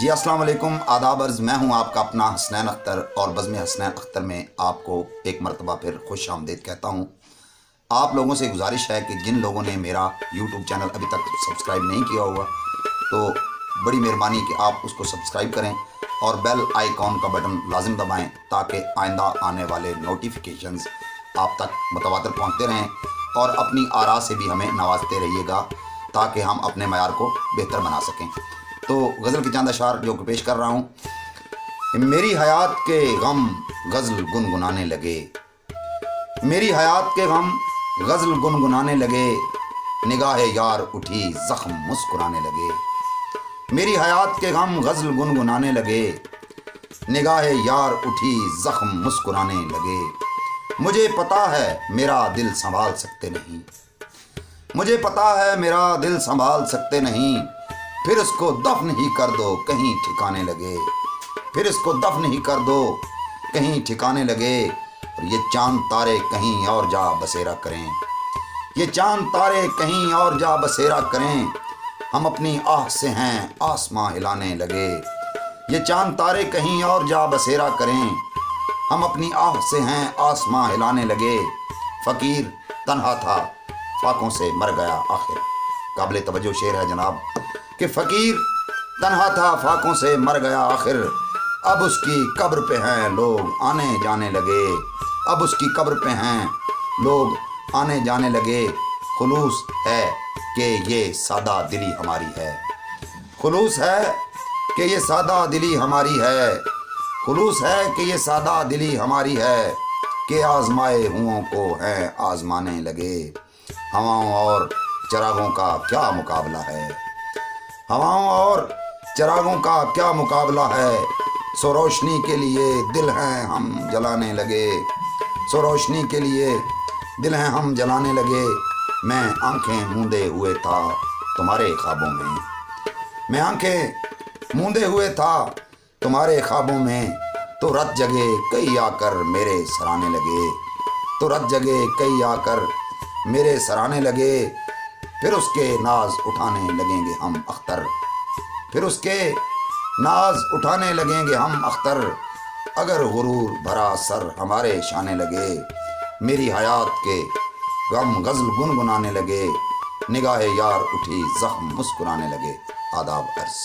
جی السلام علیکم، آداب عرض، میں ہوں آپ کا اپنا حسنین اختر، اور بزم حسنین اختر میں آپ کو ایک مرتبہ پھر خوش آمدید کہتا ہوں۔ آپ لوگوں سے گزارش ہے کہ جن لوگوں نے میرا یوٹیوب چینل ابھی تک سبسکرائب نہیں کیا ہوا تو بڑی مہربانی کہ آپ اس کو سبسکرائب کریں اور بیل آئیکن کا بٹن لازم دبائیں تاکہ آئندہ آنے والے نوٹیفیکیشنز آپ تک متواتر پہنچتے رہیں، اور اپنی آراء سے بھی ہمیں نوازتے رہیے گا تاکہ ہم اپنے معیار کو بہتر بنا سکیں۔ تو غزل کے چند اشعار جو کہ پیش کر رہا ہوں۔ میری حیات کے غم غزل گنگنانے لگے، میری حیات کے غم غزل گنگنانے لگے، نگاہ یار اٹھی زخم مسکرانے لگے۔ میری حیات کے غم غزل گنگنانے لگے، نگاہ یار اٹھی زخم مسکرانے لگے۔ مجھے پتا ہے میرا دل سنبھال سکتے نہیں، مجھے پتا ہے میرا دل سنبھال سکتے نہیں، پھر اس کو دفن ہی کر دو کہیں ٹھکانے لگے، پھر اس کو دفن ہی کر دو کہیں ٹھکانے لگے۔ اور یہ چاند تارے کہیں اور جا بسیرا کریں، یہ چاند تارے کہیں اور جا بسیرا کریں، ہم اپنی آہ سے ہیں آسماں ہلانے لگے۔ یہ چاند تارے کہیں اور جا بسیرا کریں، ہم اپنی آہ سے ہیں آسماں ہلانے لگے۔ فقیر تنہا تھا فاقوں سے مر گیا آخر، قابل توجہ شعر ہے جناب کہ فقیر تنہا تھا فاقوں سے مر گیا آخر، اب اس کی قبر پہ ہیں لوگ آنے جانے لگے، اب اس کی قبر پہ ہیں لوگ آنے جانے لگے۔ خلوص ہے کہ یہ سادہ دلی ہماری ہے، خلوص ہے کہ یہ سادہ دلی ہماری ہے، خلوص ہے کہ یہ سادہ دلی ہماری ہے، کہ آزمائے ہوں کو ہیں آزمانے لگے۔ ہواؤں اور چراغوں کا کیا مقابلہ ہے، ہواؤں اور چراغوں کا کیا مقابلہ ہے، سو روشنی کے لیے دل ہیں ہم جلانے لگے، سو روشنی کے لیے دل ہیں ہم جلانے لگے۔ میں آنکھیں موندے ہوئے تھا تمہارے خوابوں میں، میں آنکھیں موندے ہوئے تھا تمہارے خوابوں میں، تو رت جگے کئی آ کر میرے سرانے لگے، تو رت جگے کئی آ کر میرے سرانے لگے۔ پھر اس کے ناز اٹھانے لگیں گے ہم اختر، پھر اس کے ناز اٹھانے لگیں گے ہم اختر، اگر غرور بھرا سر ہمارے شانے لگے۔ میری حیات کے غم غزل گنگنانے لگے، نگاہ یار اٹھی زخم مسکرانے لگے۔ آداب عرض۔